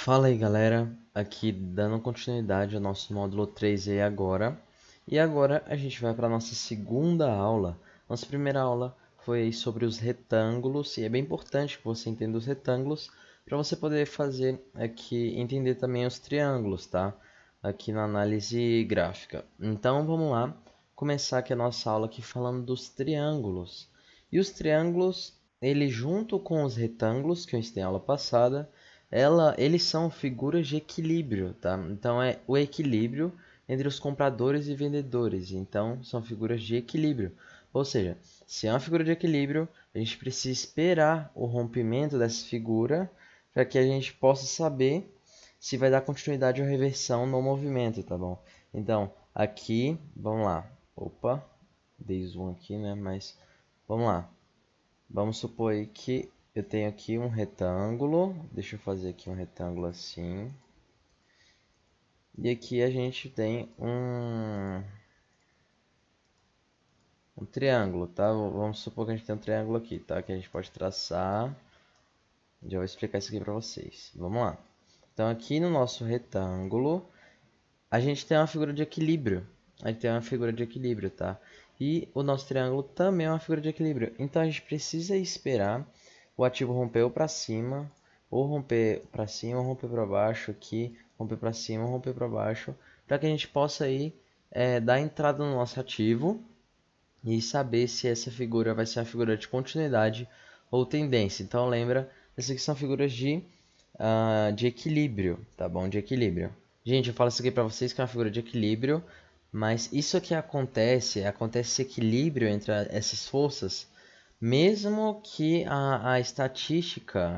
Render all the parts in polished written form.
Fala aí galera, aqui dando continuidade ao nosso módulo 3E agora. E agora a gente vai para a nossa segunda aula. Nossa primeira aula foi aí sobre os retângulos, e é bem importante que você entenda os retângulos para você poder fazer aqui, entender também os triângulos, tá? Aqui na análise gráfica. Então vamos lá, começar aqui a nossa aula aqui falando dos triângulos. E os triângulos, ele junto com os retângulos que eu ensinei na aula passada, eles são figuras de equilíbrio, tá? Então é o equilíbrio entre os compradores e vendedores. Então são figuras de equilíbrio. Ou seja, se é uma figura de equilíbrio, a gente precisa esperar o rompimento dessa figura para que a gente possa saber se vai dar continuidade ou reversão no movimento, tá bom? Então, aqui, vamos lá. Opa, dei zoom aqui, né? Mas vamos lá. Vamos supor aí que eu tenho aqui um retângulo. Deixa eu fazer aqui um retângulo assim. E aqui a gente tem um triângulo, tá? Vamos supor que a gente tem um triângulo aqui, tá? Que a gente pode traçar. Já vou explicar isso aqui para vocês. Vamos lá. Então aqui no nosso retângulo, a gente tem uma figura de equilíbrio. A gente tem uma figura de equilíbrio, tá? E o nosso triângulo também é uma figura de equilíbrio. Então a gente precisa esperar o ativo romper para cima, ou romper para cima, ou romper para baixo aqui, romper para cima, ou romper para baixo, para que a gente possa aí dar entrada no nosso ativo e saber se essa figura vai ser uma figura de continuidade ou tendência. Então lembra, essas aqui são figuras de equilíbrio, tá bom? De equilíbrio. Gente, eu falo isso aqui para vocês que é uma figura de equilíbrio, mas isso que acontece esse equilíbrio entre essas forças, mesmo que a estatística,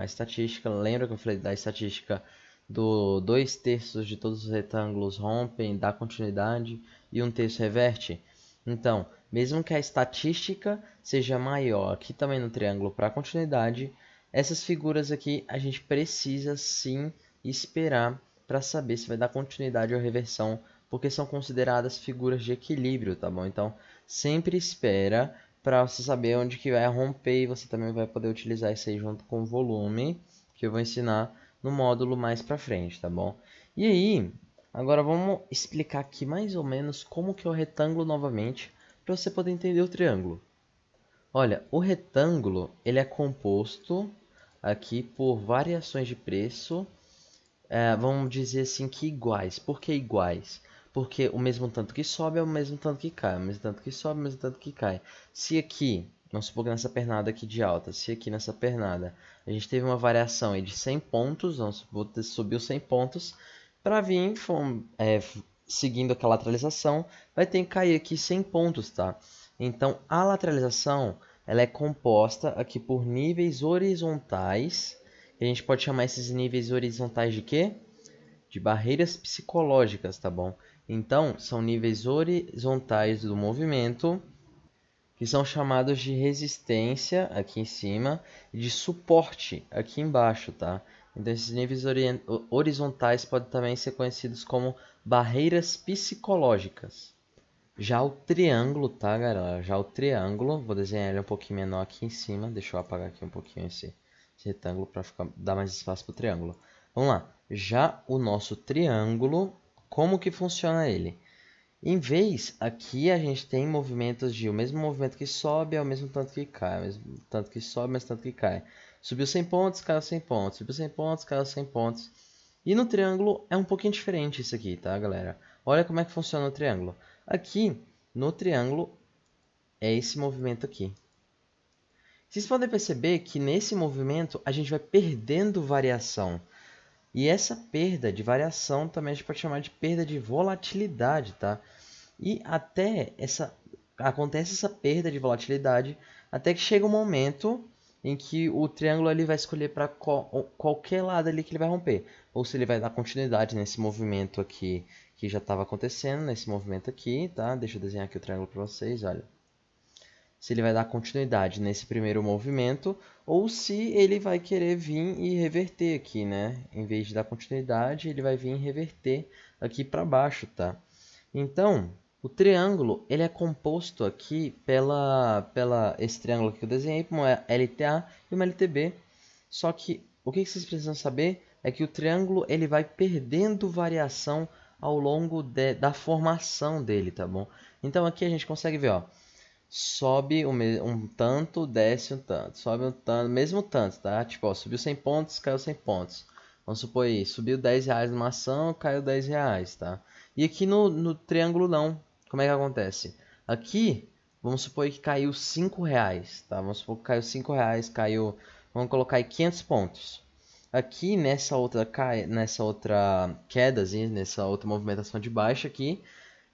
lembra que eu falei da estatística do 2/3 de todos os retângulos rompem, dá continuidade e 1/3 reverte? Então, mesmo que a estatística seja maior aqui também no triângulo para continuidade, essas figuras aqui a gente precisa sim esperar para saber se vai dar continuidade ou reversão, porque são consideradas figuras de equilíbrio, tá bom? Então, sempre espera para você saber onde que vai romper, e você também vai poder utilizar isso aí junto com o volume, que eu vou ensinar no módulo mais para frente, tá bom? E aí, agora vamos explicar aqui mais ou menos como que é o retângulo novamente, para você poder entender o triângulo. Olha, o retângulo ele é composto aqui por variações de preço, vamos dizer assim que iguais. Por que iguais? Porque o mesmo tanto que sobe é o mesmo tanto que cai, o mesmo tanto que sobe é o mesmo tanto que cai. Se aqui, vamos supor que nessa pernada aqui de alta, se aqui nessa pernada a gente teve uma variação aí de 100 pontos, vamos supor que subiu 100 pontos, para vir seguindo aquela lateralização, vai ter que cair aqui 100 pontos, tá? Então, a lateralização ela é composta aqui por níveis horizontais. A gente pode chamar esses níveis horizontais de quê? De barreiras psicológicas, tá bom? Então, são níveis horizontais do movimento, que são chamados de resistência aqui em cima e de suporte aqui embaixo, tá? Então, esses níveis horizontais podem também ser conhecidos como barreiras psicológicas. Já o triângulo, tá, galera? Já o triângulo, vou desenhar ele um pouquinho menor aqui em cima. Deixa eu apagar aqui um pouquinho esse retângulo para dar mais espaço para o triângulo. Vamos lá. Já o nosso triângulo, como que funciona ele? Em vez, aqui a gente tem movimentos o mesmo movimento que sobe é o mesmo tanto que cai, o mesmo tanto que sobe, é o mesmo tanto que cai. Subiu 100 pontos, caiu 100 pontos, subiu 100 pontos, caiu 100 pontos. E no triângulo é um pouquinho diferente isso aqui, tá, galera? Olha como é que funciona o triângulo. Aqui, no triângulo, é esse movimento aqui. Vocês podem perceber que nesse movimento a gente vai perdendo variação. E essa perda de variação também a gente pode chamar de perda de volatilidade, tá? E acontece essa perda de volatilidade até que chega um momento em que o triângulo ele vai escolher para qualquer lado ali que ele vai romper. Ou se ele vai dar continuidade nesse movimento aqui que já estava acontecendo, nesse movimento aqui, tá? Deixa eu desenhar aqui o triângulo para vocês, olha. Se ele vai dar continuidade nesse primeiro movimento, ou se ele vai querer vir e reverter aqui, né? Em vez de dar continuidade, ele vai vir e reverter aqui para baixo, tá? Então, o triângulo ele é composto aqui esse triângulo que eu desenhei, uma LTA e uma LTB. Só que o que vocês precisam saber? é que o triângulo ele vai perdendo variação ao longo da formação dele, tá bom? Então aqui a gente consegue ver, ó, sobe um tanto, desce um tanto, sobe um tanto, mesmo tanto, tá? Tipo, ó, subiu 100 pontos, caiu 100 pontos. Vamos supor aí, subiu 10 reais numa ação, caiu 10 reais, tá? E aqui no triângulo não. Como é que acontece? Aqui, vamos supor que caiu 5 reais, tá? Vamos supor que caiu 5 reais, caiu, vamos colocar aí 500 pontos. Aqui nessa outra queda, nessa outra movimentação de baixa aqui,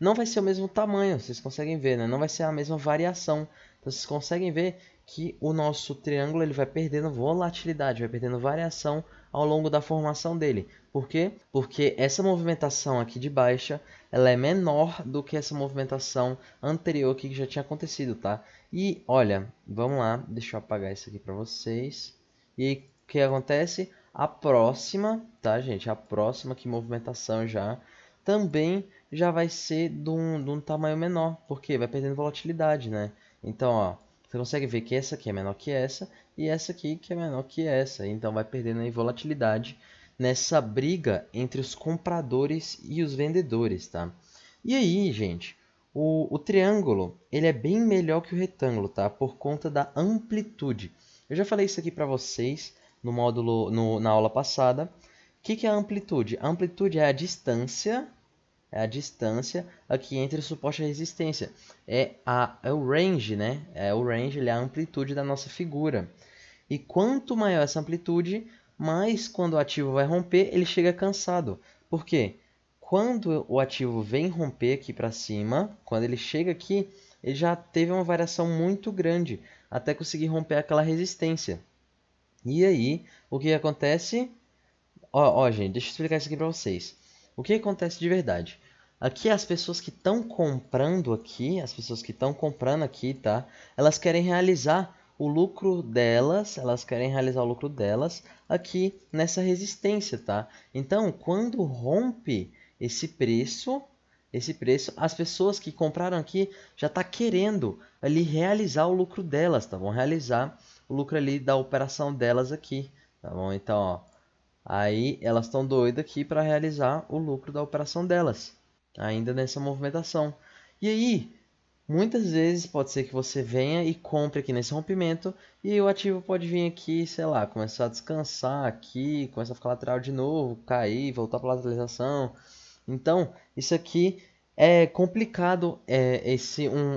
não vai ser o mesmo tamanho, vocês conseguem ver, né? Não vai ser a mesma variação. Então vocês conseguem ver que o nosso triângulo ele vai perdendo volatilidade, vai perdendo variação ao longo da formação dele. Por quê? Porque essa movimentação aqui de baixa, ela é menor do que essa movimentação anterior que já tinha acontecido, tá? E olha, vamos lá, deixa eu apagar isso aqui para vocês. E aí, o que acontece? A próxima, tá, gente? A próxima que movimentação já também já vai ser de um tamanho menor, porque vai perdendo volatilidade, né? Então, ó, você consegue ver que essa aqui é menor que essa e essa aqui que é menor que essa. Então, vai perdendo aí volatilidade nessa briga entre os compradores e os vendedores, tá? E aí, gente, o triângulo ele é bem melhor que o retângulo, tá? Por conta da amplitude. Eu já falei isso aqui para vocês no módulo, na aula passada. O que é a amplitude? A amplitude é a distância aqui entre o suporte e a resistência. É o range, né? É o range, ele é a amplitude da nossa figura. E quanto maior essa amplitude, mais quando o ativo vai romper, ele chega cansado. Por quê? Quando o ativo vem romper aqui para cima, quando ele chega aqui, ele já teve uma variação muito grande, até conseguir romper aquela resistência. E aí, o que acontece? Ó, gente, deixa eu explicar isso aqui para vocês. O que acontece de verdade? Aqui as pessoas que estão comprando aqui, as pessoas que estão comprando aqui, tá? Elas querem realizar o lucro delas, aqui nessa resistência, tá? Então, quando rompe esse preço, as pessoas que compraram aqui já tá querendo ali realizar o lucro delas, tá bom? Realizar o lucro ali da operação delas aqui, tá bom? Então, ó, aí elas estão doidas aqui para realizar o lucro da operação delas, ainda nessa movimentação. E aí, muitas vezes pode ser que você venha e compre aqui nesse rompimento e aí o ativo pode vir aqui, sei lá, começar a descansar aqui, começar a ficar lateral de novo, cair, voltar para lateralização. Então, isso aqui é complicado,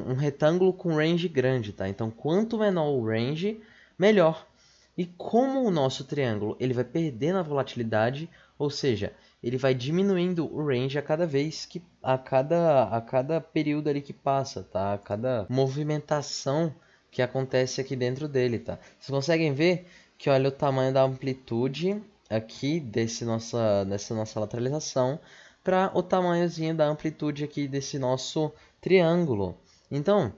um retângulo com range grande, tá? Então, quanto menor o range, melhor. E como o nosso triângulo ele vai perdendo a volatilidade, ou seja, ele vai diminuindo o range a cada vez que a cada período ali que passa, tá? A cada movimentação que acontece aqui dentro dele, tá? Vocês conseguem ver que olha o tamanho da amplitude aqui dessa nossa lateralização para o tamanhozinho da amplitude aqui desse nosso triângulo. Então,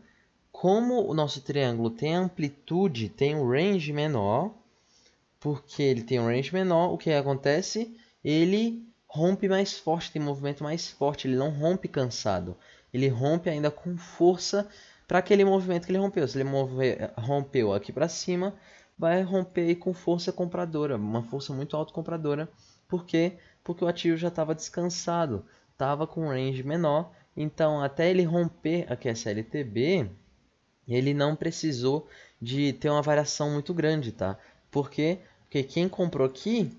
como o nosso triângulo tem amplitude, tem um range menor, porque ele tem um range menor, o que acontece? Ele rompe mais forte, tem movimento mais forte, ele não rompe cansado. Ele rompe ainda com força para aquele movimento que ele rompeu. Se ele rompeu aqui para cima, vai romper com força compradora, uma força muito alta compradora. Por quê? Porque o ativo já estava descansado, estava com um range menor. Então, até ele romper aqui essa LTB, ele não precisou de ter uma variação muito grande, tá? Por quê? Porque quem comprou aqui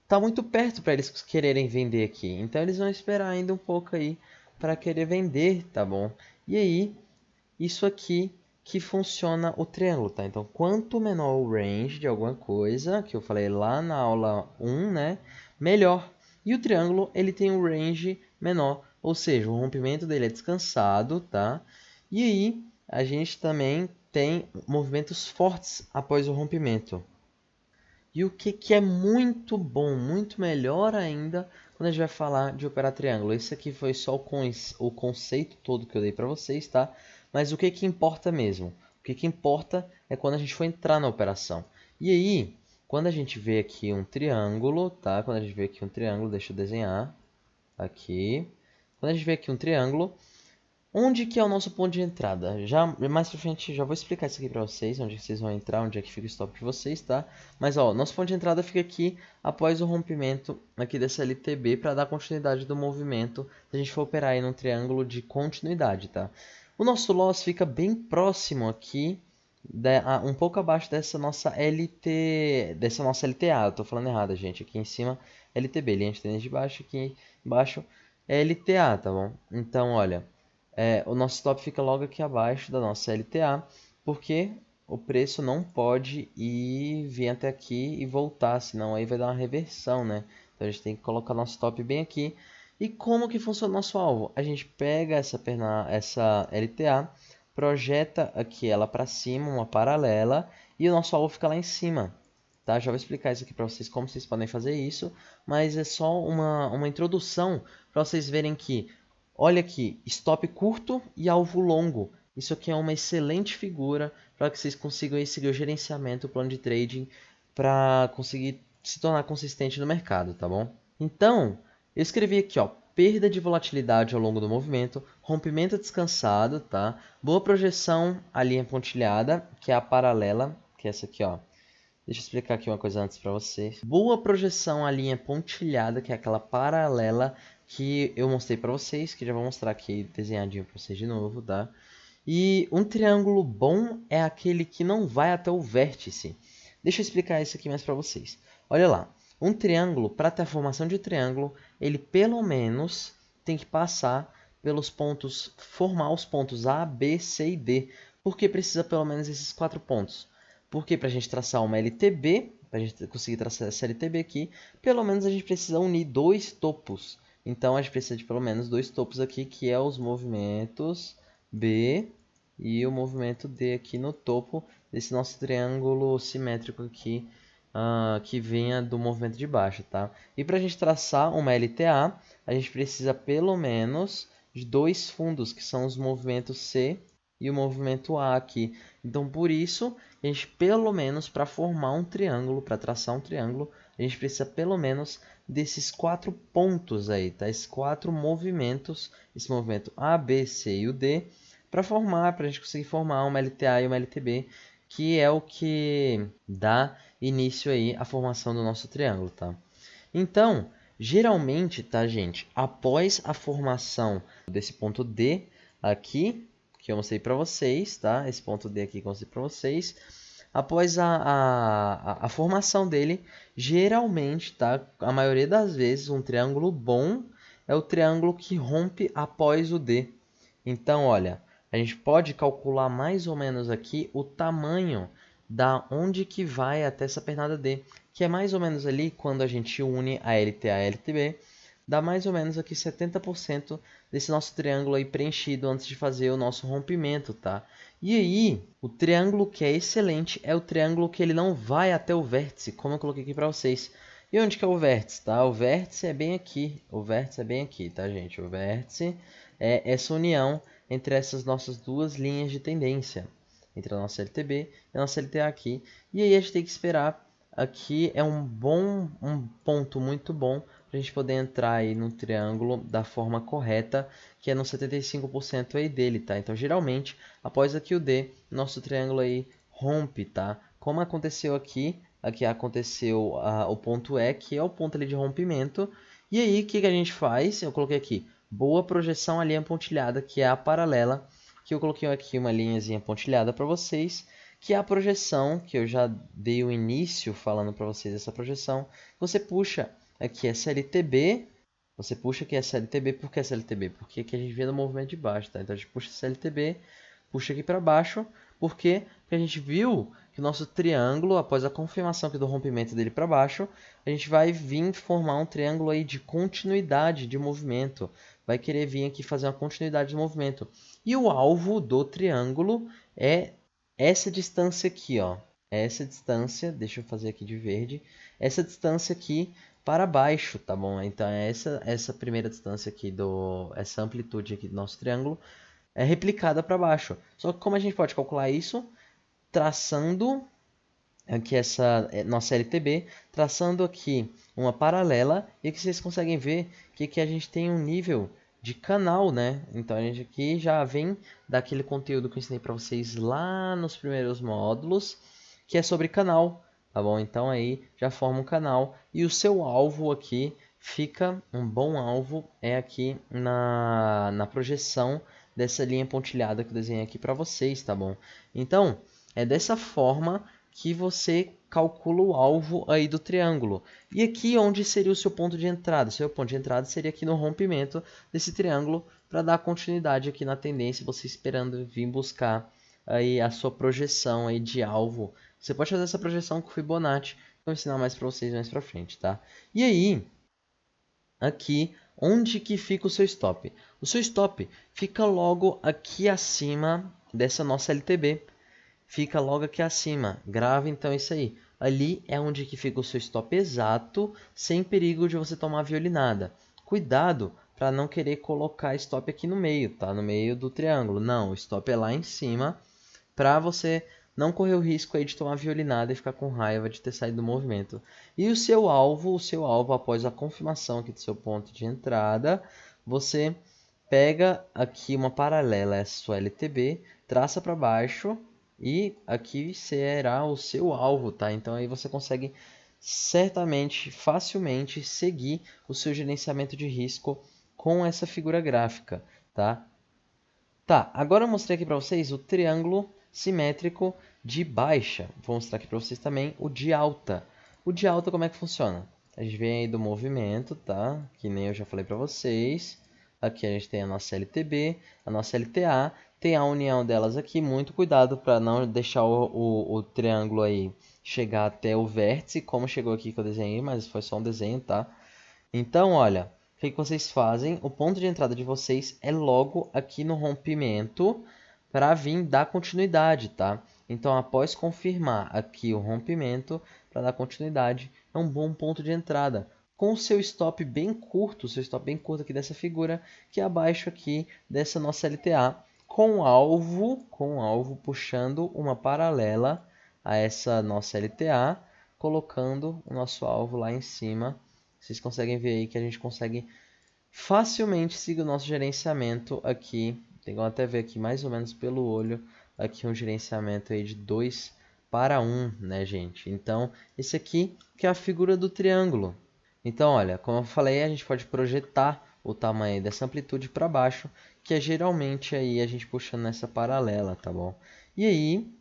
tá muito perto para eles quererem vender aqui. Então eles vão esperar ainda um pouco aí para querer vender, tá bom? E aí, isso aqui que funciona o triângulo, tá? Então, quanto menor o range de alguma coisa, que eu falei lá na aula 1, né? Melhor. E o triângulo, ele tem um range menor, ou seja, o rompimento dele é descansado, tá? E aí, a gente também tem movimentos fortes após o rompimento. E o que é muito bom, muito melhor ainda, quando a gente vai falar de operar triângulo. Esse aqui foi só o conceito todo que eu dei para vocês, tá? Mas o que importa mesmo? O que importa é quando a gente for entrar na operação. E aí, quando a gente vê aqui um triângulo, tá? Quando a gente vê aqui um triângulo, deixa eu desenhar aqui. Quando a gente vê aqui um triângulo, Onde que é o nosso ponto de entrada? Já mais pra frente já vou explicar isso aqui pra vocês, onde que vocês vão entrar, onde é que fica o stop de vocês, tá? Mas ó, nosso ponto de entrada fica aqui após o rompimento aqui dessa LTB para dar continuidade do movimento, se a gente for operar aí num triângulo de continuidade, tá? O nosso loss fica bem próximo aqui, um pouco abaixo dessa nossa LTA, eu tô falando errado, gente, aqui em cima LTB, linha de tendência de baixo, aqui embaixo é LTA, tá bom? Então, olha, o nosso stop fica logo aqui abaixo da nossa LTA, porque o preço não pode vir até aqui e voltar, senão aí vai dar uma reversão, né? Então a gente tem que colocar nosso stop bem aqui. E como que funciona o nosso alvo? A gente pega essa LTA, projeta aqui ela para cima, uma paralela, e o nosso alvo fica lá em cima. Tá? Já vou explicar isso aqui para vocês, como vocês podem fazer isso, mas é só uma introdução para vocês verem que, olha aqui, stop curto e alvo longo. Isso aqui é uma excelente figura para que vocês consigam aí seguir o gerenciamento, o plano de trading, para conseguir se tornar consistente no mercado, tá bom? Então, eu escrevi aqui, ó, perda de volatilidade ao longo do movimento, rompimento descansado, tá? Boa projeção à linha pontilhada, que é a paralela, que é essa aqui, ó. Deixa eu explicar aqui uma coisa antes para vocês. Boa projeção à linha pontilhada, que é aquela paralela que eu mostrei para vocês, que já vou mostrar aqui desenhadinho para vocês de novo, tá? E um triângulo bom é aquele que não vai até o vértice. Deixa eu explicar isso aqui mais para vocês. Olha lá, um triângulo, para ter a formação de triângulo, ele pelo menos tem que passar pelos pontos, formar os pontos A, B, C e D. Por que precisa pelo menos esses 4 pontos? Porque para a gente traçar uma LTB, para a gente conseguir traçar essa LTB aqui, pelo menos a gente precisa unir 2 topos. Então a gente precisa de pelo menos 2 topos aqui, que é os movimentos B e o movimento D aqui no topo desse nosso triângulo simétrico aqui, que venha do movimento de baixo, tá? E para a gente traçar uma LTA, a gente precisa pelo menos de 2 fundos, que são os movimentos C e o movimento A aqui. Então, por isso, a gente pelo menos para formar um triângulo, para traçar um triângulo, a gente precisa pelo menos desses 4 pontos aí, tá? Esses 4 movimentos, esse movimento A, B, C e o D, para a gente conseguir formar uma LTA e uma LTB, que é o que dá início aí à formação do nosso triângulo, tá? Então, geralmente, tá, gente, após a formação desse ponto D aqui, que eu mostrei para vocês, tá? Esse ponto D aqui que eu mostrei para vocês, após a formação dele, geralmente, tá? A maioria das vezes, um triângulo bom é o triângulo que rompe após o D. Então, olha, a gente pode calcular mais ou menos aqui o tamanho da onde que vai até essa pernada D, que é mais ou menos ali quando a gente une a LTA e a LTB, dá mais ou menos aqui 70% desse nosso triângulo aí preenchido antes de fazer o nosso rompimento, tá? E aí, o triângulo que é excelente é o triângulo que ele não vai até o vértice, como eu coloquei aqui para vocês. E onde que é o vértice, tá? O vértice é bem aqui, tá, gente? O vértice é essa união entre essas nossas duas linhas de tendência, entre a nossa LTB e a nossa LTA aqui. E aí a gente tem que esperar. Aqui é um ponto muito bom para a gente poder entrar aí no triângulo da forma correta, que é no 75% aí dele, tá? Então, geralmente, após aqui o D, nosso triângulo aí rompe, tá? Como aconteceu aqui aconteceu o ponto E, que é o ponto ali de rompimento. E aí, o que a gente faz? Eu coloquei aqui, boa projeção à linha pontilhada, que é a paralela, que eu coloquei aqui uma linhazinha pontilhada para vocês, que é a projeção, que eu já dei o início falando para vocês essa projeção. Você puxa aqui essa LTB, você puxa aqui essa LTB, por que essa LTB? Porque aqui a gente vê no movimento de baixo, tá? Então a gente puxa essa LTB, puxa aqui para baixo, por quê? Porque a gente viu que o nosso triângulo, após a confirmação aqui do rompimento dele para baixo, a gente vai vir formar um triângulo aí de continuidade de movimento, vai querer vir aqui fazer uma continuidade de movimento. E o alvo do triângulo é essa distância aqui, ó. Essa distância, deixa eu fazer aqui de verde. Essa distância aqui para baixo, tá bom? Então, essa primeira distância aqui, essa amplitude aqui do nosso triângulo, é replicada para baixo. Só que como a gente pode calcular isso? Traçando aqui essa nossa LTB, traçando aqui uma paralela, e aqui vocês conseguem ver que a gente tem um nível de canal, né? Então a gente aqui já vem daquele conteúdo que eu ensinei para vocês lá nos primeiros módulos, que é sobre canal, tá bom? Então aí já forma um canal e o seu alvo aqui fica um bom alvo é aqui na projeção dessa linha pontilhada que eu desenhei aqui para vocês, tá bom? Então é dessa forma que você calcula o alvo aí do triângulo. E aqui onde seria o seu ponto de entrada? O seu ponto de entrada seria aqui no rompimento desse triângulo para dar continuidade aqui na tendência, você esperando vir buscar aí a sua projeção aí de alvo. Você pode fazer essa projeção com Fibonacci, que eu vou ensinar mais para vocês mais para frente, tá? E aí, aqui, onde que fica o seu stop? O seu stop fica logo aqui acima dessa nossa LTB. Fica logo aqui acima. Grava então isso aí. Ali é onde que fica o seu stop exato, sem perigo de você tomar violinada. Cuidado para não querer colocar stop aqui no meio, tá? No meio do triângulo. Não, o stop é lá em cima, para você não correr o risco aí de tomar violinada e ficar com raiva de ter saído do movimento. E o seu alvo após a confirmação aqui do seu ponto de entrada, você pega aqui uma paralela a essa sua LTB, traça para baixo e aqui será o seu alvo, tá? Então aí você consegue certamente, facilmente seguir o seu gerenciamento de risco com essa figura gráfica, tá? Tá, agora eu mostrei aqui para vocês o triângulo simétrico de baixa. Vou mostrar aqui para vocês também o de alta. O de alta como é que funciona? A gente vem aí do movimento, tá? Que nem eu já falei para vocês. Aqui a gente tem a nossa LTB, a nossa LTA. Tem a união delas aqui. Muito cuidado para não deixar o triângulo aí chegar até o vértice, como chegou aqui que eu desenhei, mas foi só um desenho, tá? Então, olha, o que vocês fazem? O ponto de entrada de vocês é logo aqui no rompimento para vir dar continuidade, tá? Então, após confirmar aqui o rompimento, para dar continuidade, é um bom ponto de entrada. Com o seu stop bem curto, o seu stop bem curto aqui dessa figura, que é abaixo aqui dessa nossa LTA, com o alvo puxando uma paralela a essa nossa LTA, colocando o nosso alvo lá em cima. Vocês conseguem ver aí que a gente consegue facilmente seguir o nosso gerenciamento aqui. Tem como até ver aqui mais ou menos pelo olho, aqui um gerenciamento aí de 2 para 1, né, gente? Então, esse aqui que é a figura do triângulo. Então, olha, como eu falei, a gente pode projetar o tamanho dessa amplitude para baixo, que é geralmente aí a gente puxando nessa paralela, tá bom? E aí,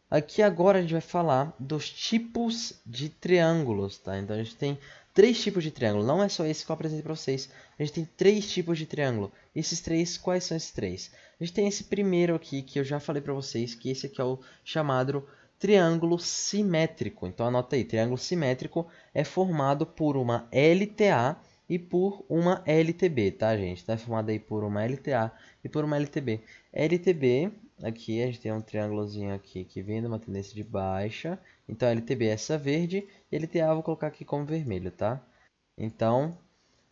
aqui agora a gente vai falar dos tipos de triângulos, tá? Então a gente tem 3 tipos de triângulo, não é só esse que eu apresentei para vocês. A gente tem 3 tipos de triângulo. Esses 3, quais são esses 3? A gente tem esse primeiro aqui que eu já falei para vocês, que esse aqui é o chamado triângulo simétrico. Então anota aí, triângulo simétrico é formado por uma LTA e por uma LTB, tá, gente? Está formado aí por uma LTA e por uma LTB. LTB, aqui a gente tem um triângulozinho aqui que vem de uma tendência de baixa. Então a LTB é essa verde e LTA eu vou colocar aqui como vermelho, tá? Então,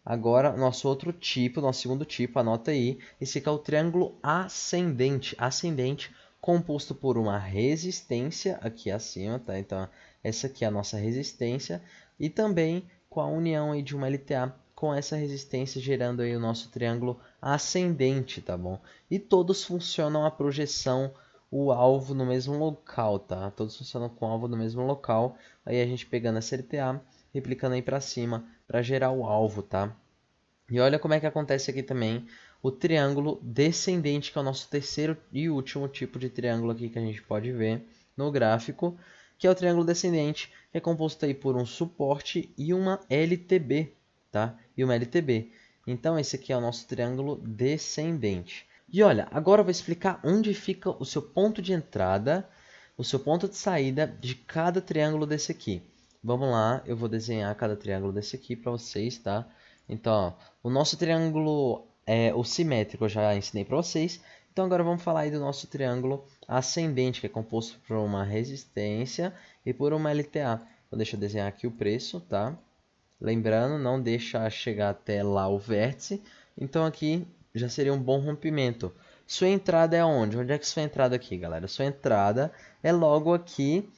agora nosso outro tipo, nosso segundo tipo, anota aí. Esse aqui é o triângulo ascendente. Ascendente composto por uma resistência aqui acima, tá? Então essa aqui é a nossa resistência e também com a união aí de uma LTA com essa resistência gerando aí o nosso triângulo ascendente, tá bom? E todos funcionam a projeção, o alvo no mesmo local, tá? Todos funcionam com o alvo no mesmo local. Aí a gente pegando essa LTA, replicando aí para cima para gerar o alvo, tá? E olha como é que acontece aqui também o triângulo descendente, que é o nosso terceiro e último tipo de triângulo aqui que a gente pode ver no gráfico, que é o triângulo descendente, que é composto aí por um suporte e uma LTB, tá? E uma LTB. Então esse aqui é o nosso triângulo descendente. E olha, agora eu vou explicar onde fica o seu ponto de entrada, o seu ponto de saída de cada triângulo desse aqui. Vamos lá, eu vou desenhar cada triângulo desse aqui para vocês, tá? Então, ó, o nosso triângulo, o simétrico, eu já ensinei para vocês. Então agora vamos falar aí do nosso triângulo ascendente, que é composto por uma resistência e por uma LTA. Então deixa eu desenhar aqui o preço, tá? Lembrando, não deixa chegar até lá o vértice. Então aqui já seria um bom rompimento. Sua entrada é onde? Onde é que sua entrada aqui, galera? Sua entrada é logo aqui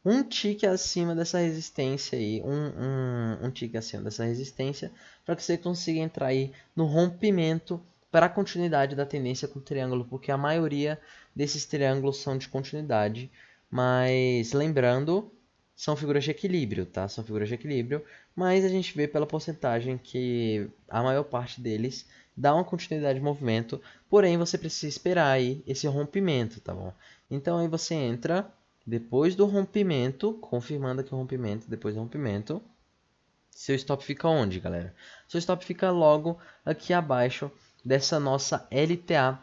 um tique acima dessa resistência aí, um tique acima dessa resistência, para que você consiga entrar aí no rompimento para a continuidade da tendência com o triângulo, porque a maioria desses triângulos são de continuidade, mas lembrando, são figuras de equilíbrio, tá? São figuras de equilíbrio, mas a gente vê pela porcentagem que a maior parte deles dá uma continuidade de movimento, porém você precisa esperar aí esse rompimento, tá bom? Então aí você entra depois do rompimento, confirmando aqui o rompimento, depois do rompimento, seu stop fica onde, galera? Seu stop fica logo aqui abaixo dessa nossa LTA,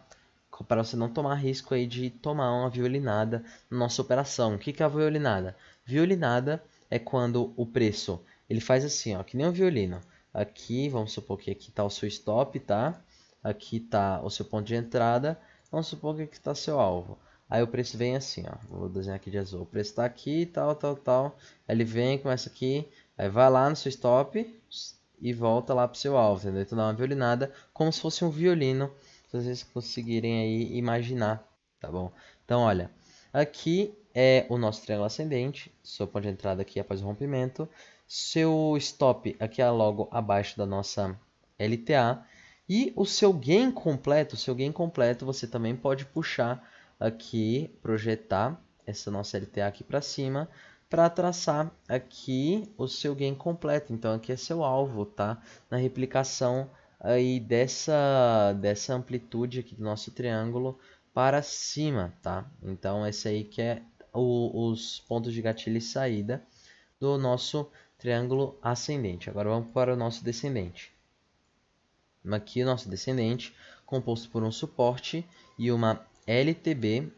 para você não tomar risco aí de tomar uma violinada na nossa operação. O que é a violinada? Violinada é quando o preço ele faz assim, ó, que nem um violino. Aqui, vamos supor que aqui está o seu stop, tá? Aqui está o seu ponto de entrada. Vamos supor que aqui está seu alvo. Aí o preço vem assim, ó. Vou desenhar aqui de azul. O preço está aqui, tal, tal, tal. Aí ele vem, começa aqui. Aí vai lá no seu stop e volta lá para o seu alvo, entendeu? Então dá uma violinada como se fosse um violino. Se vocês conseguirem aí imaginar, tá bom? Então, olha, aqui é o nosso triângulo ascendente, seu ponto de entrada aqui após o rompimento, seu stop aqui é logo abaixo da nossa LTA, e o seu gain completo você também pode puxar aqui, projetar essa nossa LTA aqui para cima, para traçar aqui o seu gain completo. Então aqui é seu alvo, tá? Na replicação aí dessa amplitude aqui do nosso triângulo para cima, tá? Então esse aí que é os pontos de gatilho e saída do nosso triângulo ascendente. Agora vamos para o nosso descendente. Aqui o nosso descendente, composto por um suporte e uma LTB,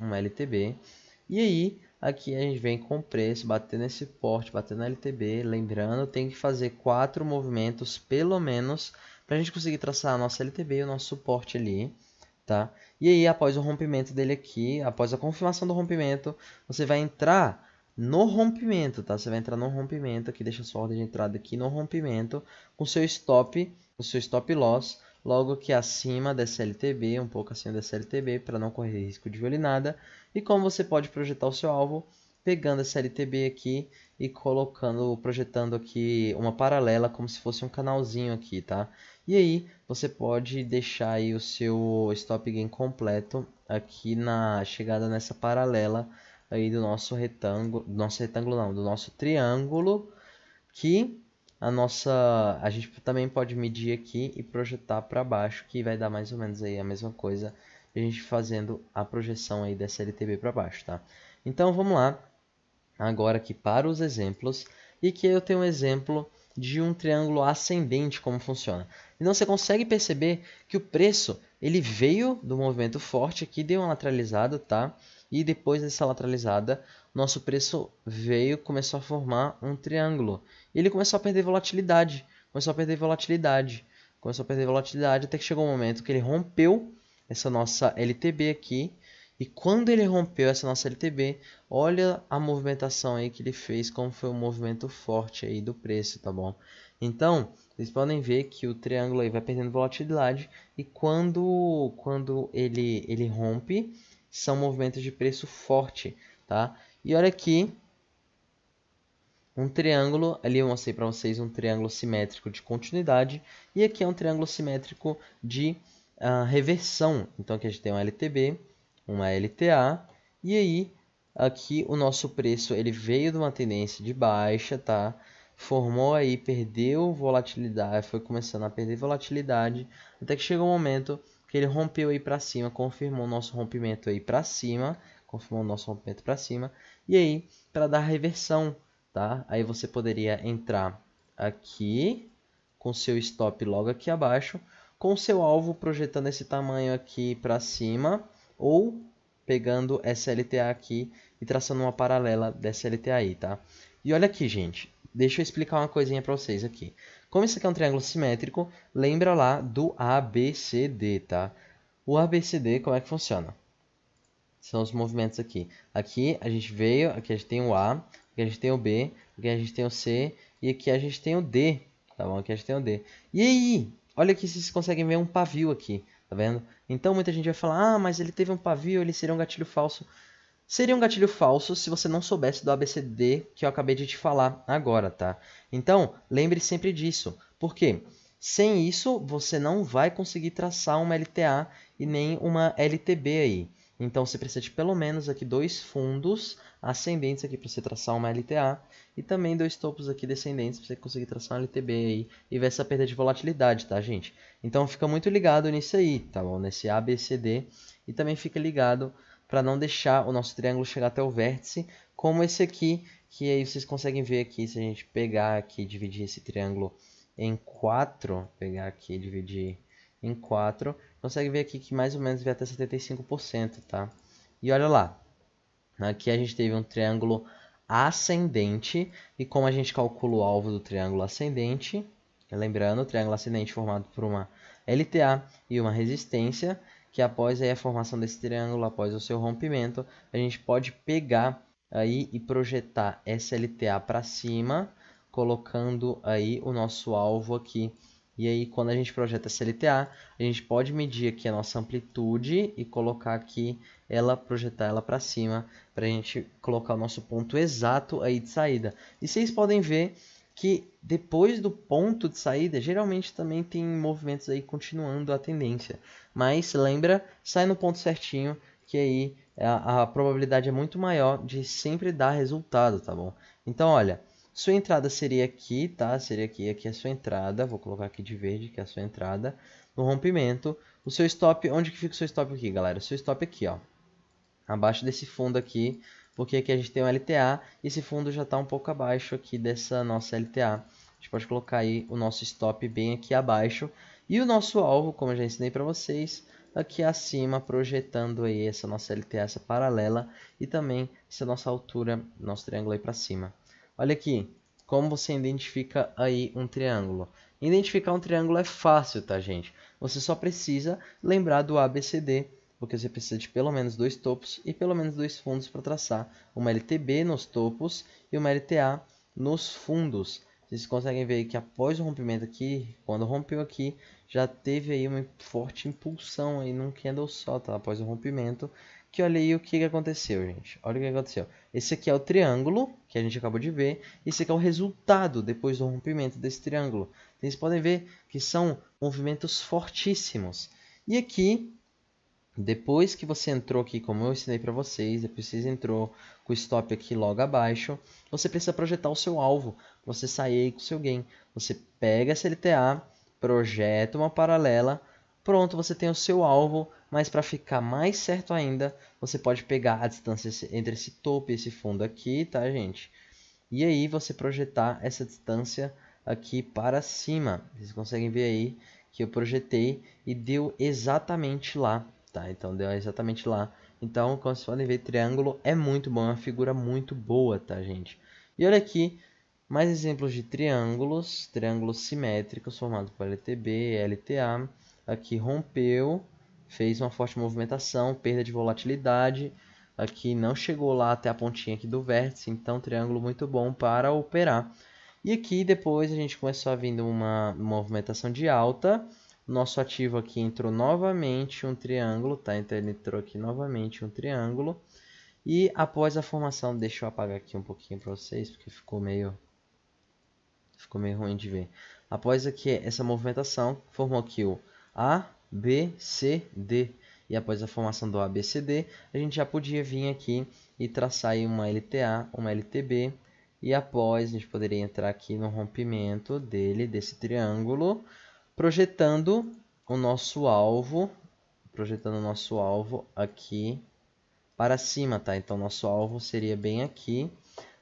e aí aqui a gente vem com o preço, batendo nesse suporte, batendo na LTB, lembrando, tem que fazer 4 movimentos pelo menos para a gente conseguir traçar a nossa LTB e o nosso suporte ali, tá? E aí após o rompimento dele aqui, após a confirmação do rompimento, você vai entrar no rompimento, tá? Você vai entrar no rompimento, aqui deixa a sua ordem de entrada aqui no rompimento, com o seu stop loss, logo aqui acima dessa LTB, um pouco acima dessa LTB, para não correr risco de violinada. E como você pode projetar o seu alvo, pegando essa LTB aqui e projetando aqui uma paralela, como se fosse um canalzinho aqui, tá? E aí, você pode deixar aí o seu stop gain completo aqui na chegada nessa paralela aí do nosso retângulo, do nosso triângulo, que a gente também pode medir aqui e projetar para baixo, que vai dar mais ou menos aí a mesma coisa, a gente fazendo a projeção aí dessa LTB para baixo, tá? Então vamos lá, agora aqui para os exemplos, e aqui eu tenho um exemplo de um triângulo ascendente, como funciona. Então você consegue perceber que o preço ele veio do movimento forte aqui, deu uma lateralizada, tá? E depois dessa lateralizada, nosso preço veio, começou a formar um triângulo. E ele começou a perder volatilidade, até que chegou um momento que ele rompeu essa nossa LTB aqui. E quando ele rompeu essa nossa LTB, olha a movimentação aí que ele fez, como foi um movimento forte aí do preço, tá bom? Então, vocês podem ver que o triângulo aí vai perdendo volatilidade e quando ele rompe, são movimentos de preço forte, tá? E olha aqui, um triângulo, ali eu mostrei para vocês um triângulo simétrico de continuidade e aqui é um triângulo simétrico de reversão. Então aqui a gente tem uma LTB, uma LTA, e aí aqui o nosso preço ele veio de uma tendência de baixa, tá? Formou aí, perdeu volatilidade, foi começando a perder volatilidade, até que chegou um momento que ele rompeu aí para cima, confirmou o nosso rompimento aí para cima, e aí para dar reversão, tá? Aí você poderia entrar aqui com seu stop logo aqui abaixo, com seu alvo projetando esse tamanho aqui para cima, ou pegando essa LTA aqui e traçando uma paralela dessa LTA aí, tá? E olha aqui, gente, deixa eu explicar uma coisinha para vocês aqui. Como isso aqui é um triângulo simétrico, lembra lá do ABCD, tá? O ABCD, como é que funciona? São os movimentos aqui. Aqui a gente veio, aqui a gente tem o A, aqui a gente tem o B, aqui a gente tem o C e aqui a gente tem o D, tá bom? Aqui a gente tem o D. E aí, olha aqui se vocês conseguem ver um pavio aqui, tá vendo? Então muita gente vai falar, ah, mas ele teve um pavio, ele seria um gatilho falso. Seria um gatilho falso se você não soubesse do ABCD que eu acabei de te falar agora, tá? Então, lembre sempre disso. Por quê? Sem isso, você não vai conseguir traçar uma LTA e nem uma LTB aí. Então, você precisa de pelo menos aqui 2 fundos ascendentes aqui para você traçar uma LTA e também 2 topos aqui descendentes para você conseguir traçar uma LTB aí e ver essa perda de volatilidade, tá, gente? Então, fica muito ligado nisso aí, tá bom? Nesse ABCD e também fica ligado para não deixar o nosso triângulo chegar até o vértice, como esse aqui, que aí vocês conseguem ver aqui, se a gente pegar aqui e dividir esse triângulo em 4, pegar aqui e dividir em 4, consegue ver aqui que mais ou menos vai até 75%, tá? E olha lá, aqui a gente teve um triângulo ascendente, e como a gente calcula o alvo do triângulo ascendente, lembrando, o triângulo ascendente formado por uma LTA e uma resistência, que após aí a formação desse triângulo, após o seu rompimento, a gente pode pegar aí e projetar essa LTA para cima, colocando aí o nosso alvo aqui. E aí, quando a gente projeta essa LTA, a gente pode medir aqui a nossa amplitude e colocar aqui projetar ela para cima, para a gente colocar o nosso ponto exato aí de saída. E vocês podem ver que depois do ponto de saída, geralmente também tem movimentos aí continuando a tendência. Mas lembra, sai no ponto certinho, que aí a probabilidade é muito maior de sempre dar resultado, tá bom? Então, olha, sua entrada seria aqui, tá? Seria aqui a sua entrada. Vou colocar aqui de verde, que é a sua entrada. No rompimento. O seu stop, onde que fica o seu stop aqui, galera? O seu stop aqui, ó. Abaixo desse fundo aqui, porque aqui a gente tem um LTA e esse fundo já está um pouco abaixo aqui dessa nossa LTA. A gente pode colocar aí o nosso stop bem aqui abaixo e o nosso alvo, como eu já ensinei para vocês, aqui acima, projetando aí essa nossa LTA, essa paralela e também essa nossa altura, nosso triângulo aí para cima. Olha aqui, como você identifica aí um triângulo. Identificar um triângulo é fácil, tá, gente? Você só precisa lembrar do ABCD, porque você precisa de pelo menos 2 topos e pelo menos 2 fundos para traçar uma LTB nos topos e uma LTA nos fundos. Vocês conseguem ver que após o rompimento aqui, quando rompeu aqui, já teve aí uma forte impulsão aí num candle só, tá? Após o rompimento, que olha aí o que aconteceu, gente. Olha o que aconteceu. Esse aqui é o triângulo que a gente acabou de ver. Esse aqui é o resultado depois do rompimento desse triângulo. Vocês podem ver que são movimentos fortíssimos. E aqui, depois que você entrou aqui, como eu ensinei para vocês, depois que você entrou com o stop aqui logo abaixo, você precisa projetar o seu alvo. Você sair aí com o seu gain. Você pega essa LTA, projeta uma paralela, pronto, você tem o seu alvo, mas para ficar mais certo ainda, você pode pegar a distância entre esse topo e esse fundo aqui, tá, gente? E aí você projetar essa distância aqui para cima. Vocês conseguem ver aí que eu projetei e deu exatamente lá, tá? Então deu exatamente lá. Então, como vocês podem ver, triângulo é muito bom, é uma figura muito boa, tá, gente? E olha aqui, mais exemplos de triângulos, triângulos simétricos formados por LTB, LTA. Aqui rompeu, fez uma forte movimentação, perda de volatilidade. Aqui não chegou lá até a pontinha aqui do vértice, então triângulo muito bom para operar. E aqui depois a gente começou a vir uma movimentação de alta. Nosso ativo aqui entrou novamente um triângulo, tá? Então ele entrou aqui novamente um triângulo. E após a formação, deixa eu apagar aqui um pouquinho para vocês, porque ficou meio ruim de ver. Após aqui essa movimentação, formou aqui o A, B, C, D. E após a formação do ABCD, a gente já podia vir aqui e traçar aí uma LTA, uma LTB. E após, a gente poderia entrar aqui no rompimento desse triângulo, projetando o nosso alvo aqui para cima, tá? Então, nosso alvo seria bem aqui,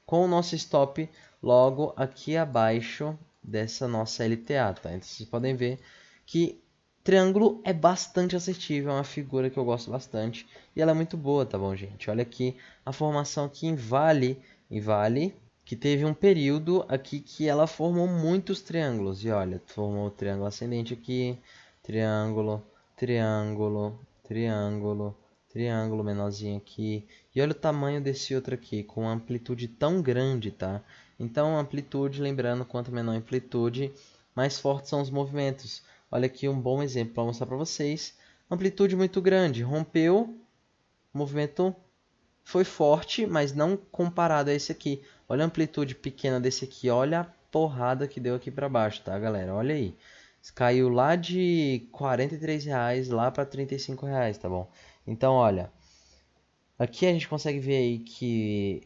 com o nosso stop logo aqui abaixo dessa nossa LTA, tá? Então, vocês podem ver que triângulo é bastante assertivo, é uma figura que eu gosto bastante e ela é muito boa, tá bom, gente? Olha aqui a formação aqui em Vale, que teve um período aqui que ela formou muitos triângulos. E olha, formou o triângulo ascendente aqui, triângulo, triângulo, triângulo, triângulo menorzinho aqui. E olha o tamanho desse outro aqui, com uma amplitude tão grande, tá? Então, amplitude, lembrando, quanto menor a amplitude, mais fortes são os movimentos. Olha aqui um bom exemplo para mostrar para vocês. Amplitude muito grande, rompeu, movimento foi forte, mas não comparado a esse aqui. Olha a amplitude pequena desse aqui, olha a porrada que deu aqui para baixo, tá, galera? Olha aí. Caiu lá de R$ 43 lá para R$ 35, tá bom? Então, olha, aqui a gente consegue ver aí que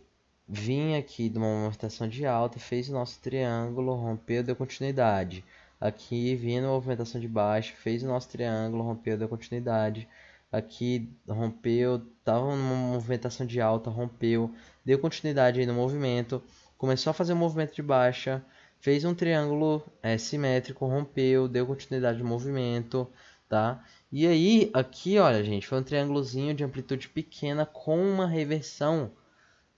vinha aqui de uma movimentação de alta, fez o nosso triângulo, rompeu, deu continuidade. Aqui vinha numa movimentação de baixa, fez o nosso triângulo, rompeu, deu continuidade. Aqui rompeu, estava numa movimentação de alta, rompeu, deu continuidade aí no movimento, começou a fazer um movimento de baixa, fez um triângulo simétrico, rompeu, deu continuidade no movimento, tá? E aí, aqui, olha, gente, foi um triângulozinho de amplitude pequena com uma reversão,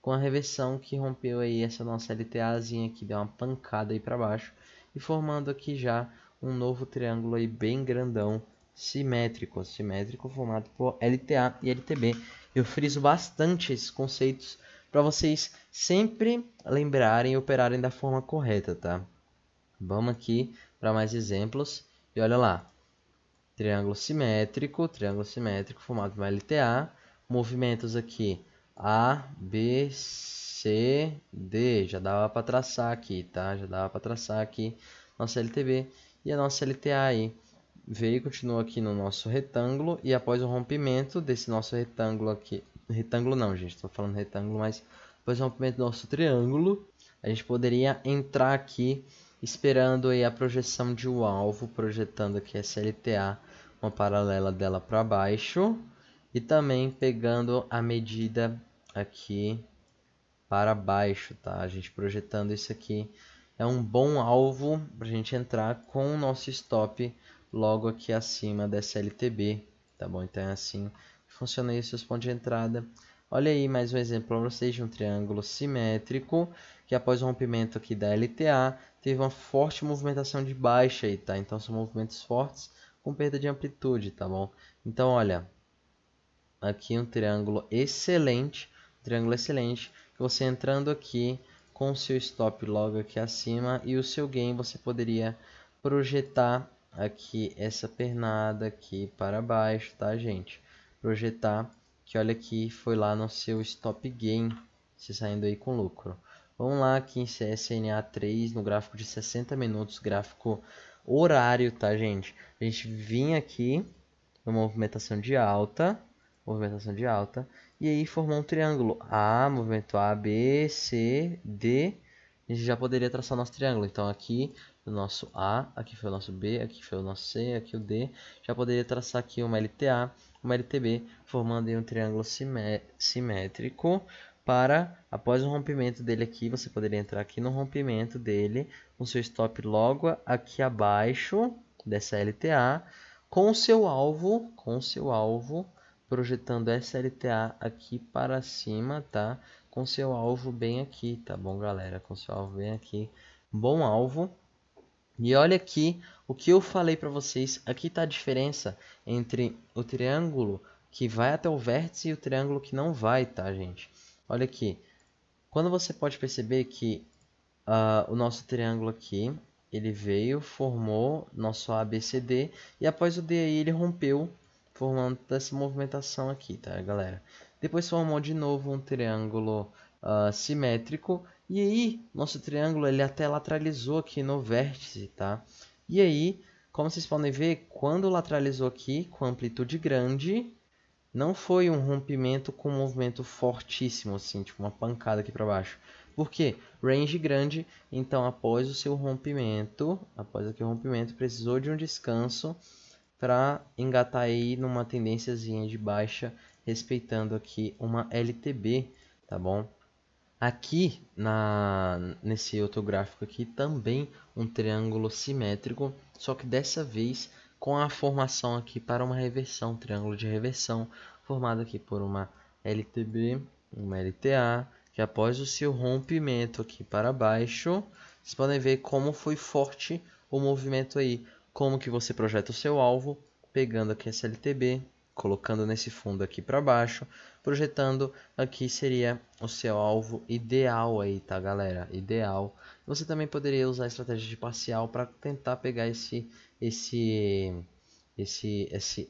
com a reversão que rompeu aí essa nossa LTAzinha aqui, deu uma pancada aí para baixo e formando aqui já um novo triângulo aí bem grandão, simétrico, formado por LTA e LTB. Eu friso bastante esses conceitos para vocês sempre lembrarem e operarem da forma correta, tá? Vamos aqui para mais exemplos e olha lá. Triângulo simétrico formado por LTA, movimentos aqui A, B, C, D, já dava para traçar aqui, tá? Já dava para traçar aqui nossa LTB e a nossa LTA aí. Veio e continua aqui no nosso retângulo e após o rompimento desse nosso retângulo aqui, retângulo não, gente, estou falando retângulo, mas após o rompimento do nosso triângulo, a gente poderia entrar aqui esperando aí a projeção de um alvo, projetando aqui essa LTA, uma paralela dela para baixo e também pegando a medida aqui para baixo, tá? A gente projetando isso aqui é um bom alvo para a gente entrar com o nosso stop logo aqui acima dessa LTB, tá bom? Então é assim que funciona aí os seus pontos de entrada. Olha aí mais um exemplo para vocês de um triângulo simétrico que após o rompimento aqui da LTA teve uma forte movimentação de baixa aí, tá? Então são movimentos fortes com perda de amplitude, tá bom? Então olha, aqui um triângulo excelente, que você entrando aqui com o seu stop logo aqui acima e o seu gain você poderia projetar aqui essa pernada aqui para baixo, tá, gente? Projetar, que olha aqui, foi lá no seu stop gain, se saindo aí com lucro. Vamos lá aqui em CSNA 3, no gráfico de 60 minutos, gráfico horário, tá, gente? A gente vinha aqui numa movimentação de alta, e aí formou um triângulo A, movimento A, B, C, D. A gente já poderia traçar nosso triângulo. Então aqui o nosso A, aqui foi o nosso B, aqui foi o nosso C, aqui o D. Já poderia traçar aqui uma LTA, uma LTB, formando aí um triângulo simétrico. Para, após o rompimento dele aqui, você poderia entrar aqui no rompimento dele, com seu stop logo aqui abaixo dessa LTA, com o seu alvo, projetando essa LTA aqui para cima, tá? Com seu alvo bem aqui, tá bom, galera? Com seu alvo bem aqui, bom alvo. E olha aqui o que eu falei para vocês. Aqui tá a diferença entre o triângulo que vai até o vértice e o triângulo que não vai, tá, gente? Olha aqui. Quando você pode perceber que o nosso triângulo aqui, ele veio, formou nosso ABCD e após o D aí ele rompeu, formando essa movimentação aqui, tá, galera? Depois formou de novo um triângulo simétrico e aí nosso triângulo ele até lateralizou aqui no vértice, tá? E aí, como vocês podem ver, quando lateralizou aqui com amplitude grande, não foi um rompimento com um movimento fortíssimo, assim, tipo uma pancada aqui para baixo. Por quê? Range grande, então após o seu rompimento, precisou de um descanso para engatar aí numa tendênciazinha de baixa, respeitando aqui uma LTB, tá bom? Aqui nesse outro gráfico aqui também um triângulo simétrico, só que dessa vez com a formação aqui para uma reversão, triângulo de reversão, formado aqui por uma LTB, uma LTA, que após o seu rompimento aqui para baixo, vocês podem ver como foi forte o movimento aí, como que você projeta o seu alvo, pegando aqui essa LTB, colocando nesse fundo aqui para baixo, projetando aqui seria o seu alvo ideal aí, tá, galera? Ideal. Você também poderia usar a estratégia de parcial para tentar pegar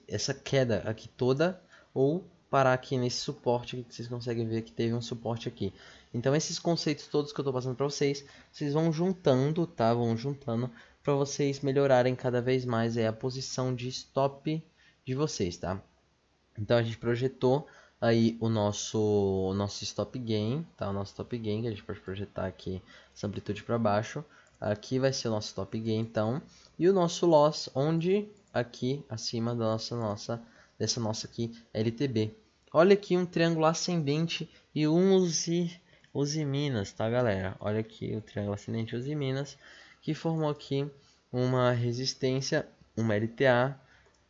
essa queda aqui toda, ou parar aqui nesse suporte aqui, que vocês conseguem ver que teve um suporte aqui. Então esses conceitos todos que eu estou passando para vocês, vocês vão juntando, tá? Vão juntando para vocês melhorarem cada vez mais a posição de stop de vocês, tá? Então a gente projetou aí o nosso stop gain, tá? O nosso stop gain, que a gente pode projetar aqui essa amplitude para baixo. Aqui vai ser o nosso stop gain, então. E o nosso loss, onde aqui acima da dessa nossa aqui LTB. Olha aqui um triângulo ascendente e um Uzi Minas, tá, galera? Olha aqui o triângulo ascendente Uzi Minas, que formou aqui uma resistência, uma LTA,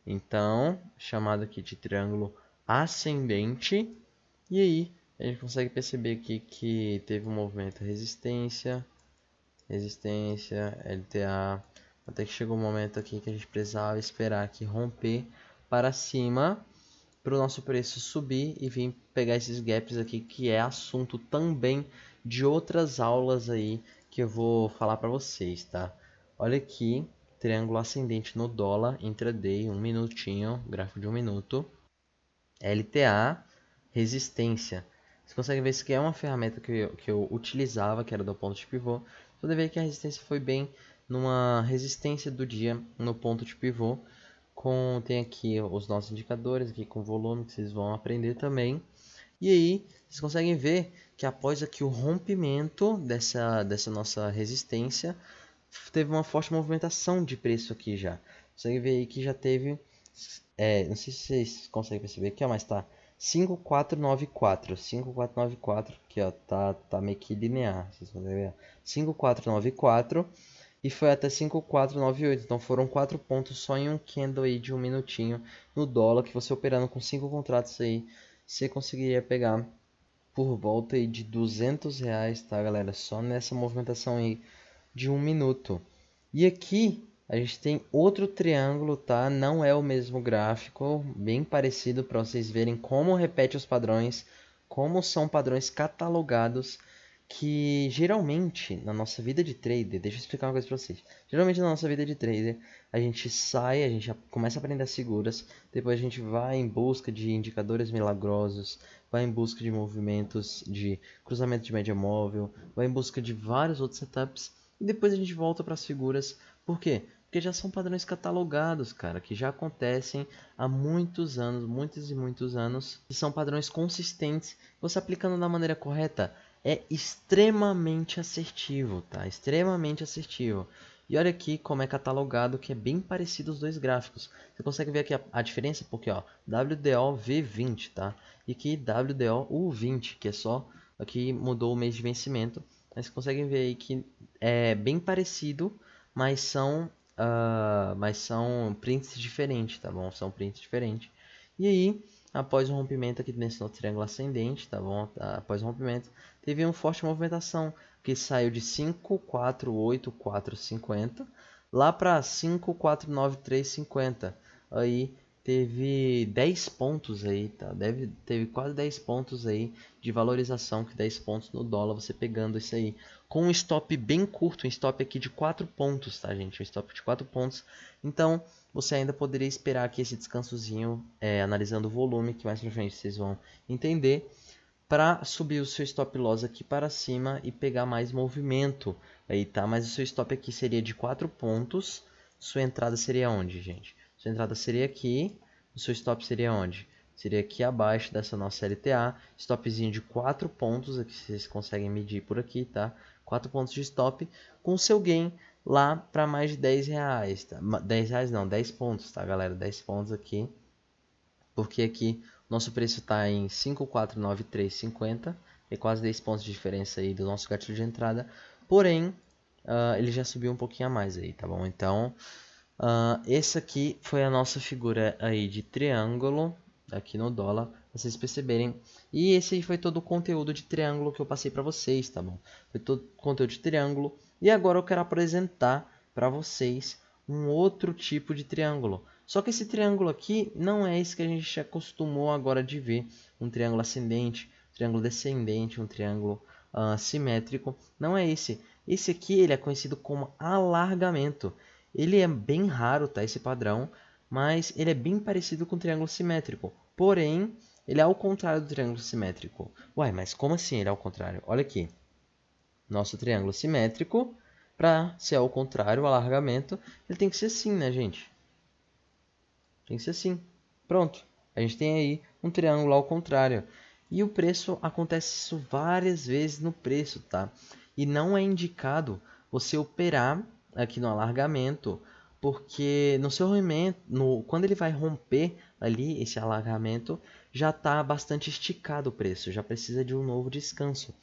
então, chamado aqui de triângulo ascendente. E aí, a gente consegue perceber aqui que teve um movimento resistência, resistência, LTA, até que chegou um momento aqui que a gente precisava esperar aqui romper para cima para o nosso preço subir e vir pegar esses gaps aqui, que é assunto também de outras aulas aí que eu vou falar para vocês, tá? Olha aqui, triângulo ascendente no dólar, intraday, 1 minutinho, gráfico de 1 minuto, LTA, resistência. Você consegue ver isso aqui é uma ferramenta que eu utilizava, que era do ponto de pivô. Você pode ver que a resistência foi bem numa resistência do dia no ponto de pivô. Tem aqui os nossos indicadores aqui com volume que vocês vão aprender também. E aí vocês conseguem ver que após aqui o rompimento dessa nossa resistência, teve uma forte movimentação de preço aqui já. Você consegue ver aí que já teve, não sei se vocês conseguem perceber aqui, ó, mas tá 5494, 5494, aqui ó, tá meio que linear, vocês conseguem ver, 5494 e foi até 5498, então foram 4 pontos só em um candle aí de 1 minutinho no dólar, que você operando com 5 contratos aí, você conseguiria pegar por volta aí de R$200, tá, galera? Só nessa movimentação aí de 1 minuto. E aqui a gente tem outro triângulo, tá? Não é o mesmo gráfico, bem parecido para vocês verem como repete os padrões, como são padrões catalogados, que geralmente na nossa vida de trader, deixa eu explicar uma coisa para vocês. Geralmente na nossa vida de trader, a gente sai, a gente começa a aprender as figuras, depois a gente vai em busca de indicadores milagrosos, vai em busca de movimentos de cruzamento de média móvel, vai em busca de vários outros setups, e depois a gente volta para as figuras. Por quê? Porque já são padrões catalogados, cara, que já acontecem há muitos anos, muitos e muitos anos, e são padrões consistentes. Você aplicando da maneira correta, é extremamente assertivo, tá? Extremamente assertivo. E olha aqui como é catalogado, que é bem parecido os dois gráficos. Você consegue ver aqui a diferença, porque ó, WDO V20, tá? E aqui WDO U20, que é só aqui mudou o mês de vencimento. Mas você consegue ver aí que é bem parecido, mas são prints diferentes, tá bom? São prints diferentes. E aí, após o rompimento aqui nesse nosso triângulo ascendente, tá bom? Após o rompimento, teve uma forte movimentação, que saiu de 548,450 lá para 549,350. Aí teve 10 pontos aí, tá? Teve quase 10 pontos aí de valorização, que 10 pontos no dólar, você pegando isso aí. Com um stop bem curto, um stop aqui de 4 pontos, tá, gente? Um stop de 4 pontos. Então, você ainda poderia esperar aqui esse descansozinho, analisando o volume, que mais pra frente vocês vão entender, para subir o seu stop loss aqui para cima e pegar mais movimento aí, tá? Mas o seu stop aqui seria de 4 pontos. Sua entrada seria onde, gente? Sua entrada seria aqui. O seu stop seria onde? Seria aqui abaixo dessa nossa LTA. Stopzinho de 4 pontos, aqui vocês conseguem medir por aqui, tá? 4 pontos de stop com o seu gain lá para mais de R$10, tá? R$10 não, 10 pontos, tá, galera? 10 pontos aqui. Porque aqui nosso preço está em 549,350, é quase 10 pontos de diferença aí do nosso gatilho de entrada. Porém, ele já subiu um pouquinho a mais aí, tá bom? Então, essa aqui foi a nossa figura aí de triângulo aqui no dólar, pra vocês perceberem. E esse aí foi todo o conteúdo de triângulo que eu passei para vocês, tá bom? Foi todo o conteúdo de triângulo. E agora eu quero apresentar para vocês um outro tipo de triângulo. Só que esse triângulo aqui não é esse que a gente já acostumou agora de ver. Um triângulo ascendente, um triângulo descendente, um triângulo simétrico. Não é esse. Esse aqui ele é conhecido como alargamento. Ele é bem raro, tá, esse padrão, mas ele é bem parecido com o triângulo simétrico. Porém, ele é ao contrário do triângulo simétrico. Uai, mas como assim ele é ao contrário? Olha aqui. Nosso triângulo simétrico, para ser ao contrário, o alargamento, ele tem que ser assim, né, gente? Tem que ser assim. Pronto. A gente tem aí um triângulo ao contrário. E o preço, acontece isso várias vezes no preço, tá? E não é indicado você operar aqui no alargamento, porque no seu rompimento, quando ele vai romper ali esse alargamento, já está bastante esticado o preço, já precisa de um novo descanso.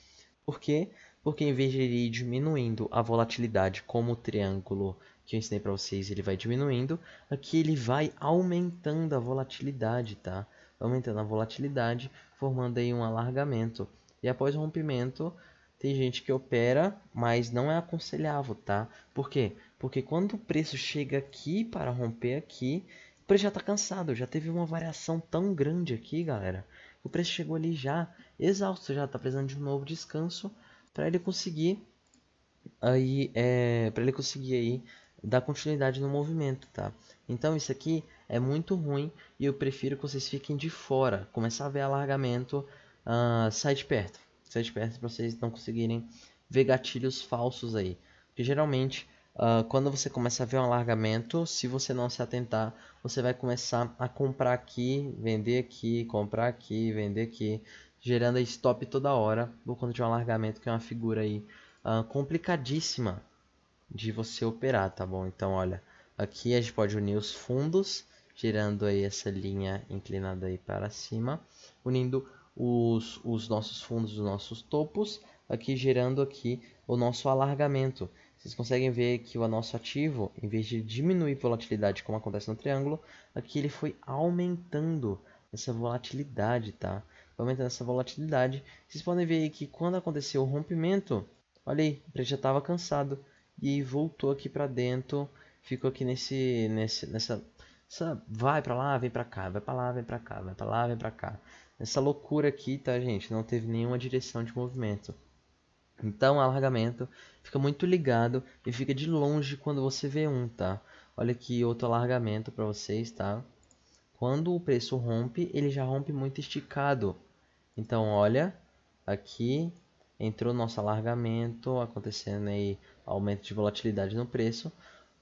Por quê? Porque em vez de ele ir diminuindo a volatilidade, como o triângulo que eu ensinei para vocês, ele vai diminuindo, aqui ele vai aumentando a volatilidade, tá? Aumentando a volatilidade, formando aí um alargamento. E após o rompimento, tem gente que opera, mas não é aconselhável, tá? Por quê? Porque quando o preço chega aqui para romper aqui, o preço já está cansado, já teve uma variação tão grande aqui, galera. O preço chegou ali já exausto, já está precisando de um novo descanso para ele conseguir aí dar continuidade no movimento, tá? Então isso aqui é muito ruim e eu prefiro que vocês fiquem de fora, começar a ver alargamento, sai de perto para vocês não conseguirem ver gatilhos falsos aí, porque geralmente quando você começa a ver um alargamento, se você não se atentar, você vai começar a comprar aqui, vender aqui, comprar aqui, vender aqui, gerando aí stop toda hora por conta de um alargamento que é uma figura aí complicadíssima de você operar, tá bom? Então, olha, aqui a gente pode unir os fundos, gerando aí essa linha inclinada aí para cima, unindo os nossos fundos, os nossos topos, aqui gerando aqui o nosso alargamento. Vocês conseguem ver que o nosso ativo, em vez de diminuir volatilidade como acontece no triângulo, aqui ele foi aumentando essa volatilidade, tá? Aumentando essa volatilidade. Vocês podem ver aí que quando aconteceu o rompimento, olha aí, o preço já estava cansado e voltou aqui para dentro, ficou aqui nessa vai para lá, vem para cá, vai para lá, vem para cá, vai para lá, vem para cá. Essa loucura aqui, tá, gente? Não teve nenhuma direção de movimento. Então, o alargamento fica muito ligado e fica de longe quando você vê um, tá? Olha aqui outro alargamento para vocês, tá? Quando o preço rompe, ele já rompe muito esticado. Então, olha, aqui entrou nosso alargamento, acontecendo aí aumento de volatilidade no preço.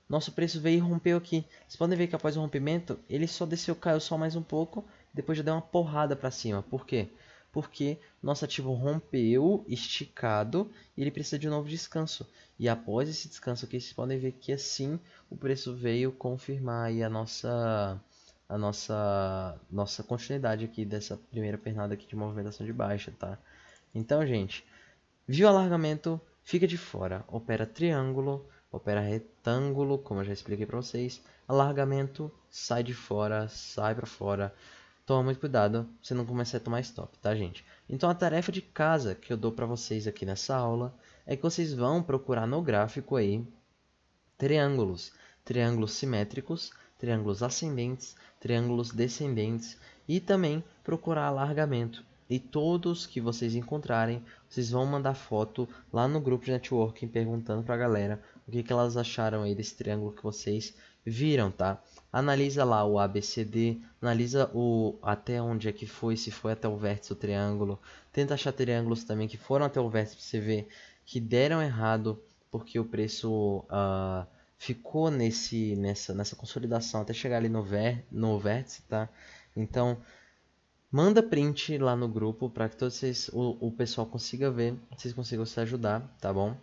Nosso preço veio e rompeu aqui. Vocês podem ver que após o rompimento, ele só desceu, caiu só mais um pouco, depois já deu uma porrada para cima. Por quê? Porque nosso ativo rompeu, esticado, e ele precisa de um novo descanso. E após esse descanso aqui, vocês podem ver que assim o preço veio confirmar aí a nossa continuidade aqui dessa primeira pernada aqui de movimentação de baixa, tá? Então, gente, viu alargamento, fica de fora. Opera triângulo, opera retângulo, como eu já expliquei para vocês. Alargamento, sai de fora, sai para fora. Toma muito cuidado, você não começar a tomar stop, tá, gente? Então, a tarefa de casa que eu dou para vocês aqui nessa aula é que vocês vão procurar no gráfico aí triângulos, triângulos simétricos, triângulos ascendentes, triângulos descendentes e também procurar alargamento. E todos que vocês encontrarem, vocês vão mandar foto lá no grupo de networking perguntando para a galera o que elas acharam aí desse triângulo que vocês viram, tá? Analisa lá o ABCD, analisa até onde é que foi, se foi até o vértice do triângulo. Tenta achar triângulos também que foram até o vértice para você ver que deram errado porque o preço ficou nessa consolidação até chegar ali no vértice, tá? Então, manda print lá no grupo para que todos vocês, o pessoal consiga ver, vocês consigam se ajudar, tá bom?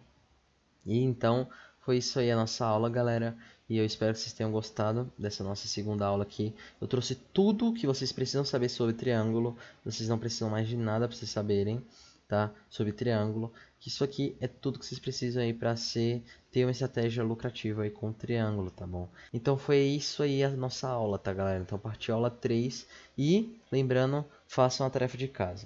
E então, foi isso aí a nossa aula, galera. E eu espero que vocês tenham gostado dessa nossa segunda aula aqui. Eu trouxe tudo que vocês precisam saber sobre triângulo. Vocês não precisam mais de nada para vocês saberem, tá? Sobre triângulo. Que isso aqui é tudo que vocês precisam aí para ter uma estratégia lucrativa aí com o triângulo, tá bom? Então foi isso aí a nossa aula, tá, galera? Então partiu a aula 3 e lembrando, façam a tarefa de casa.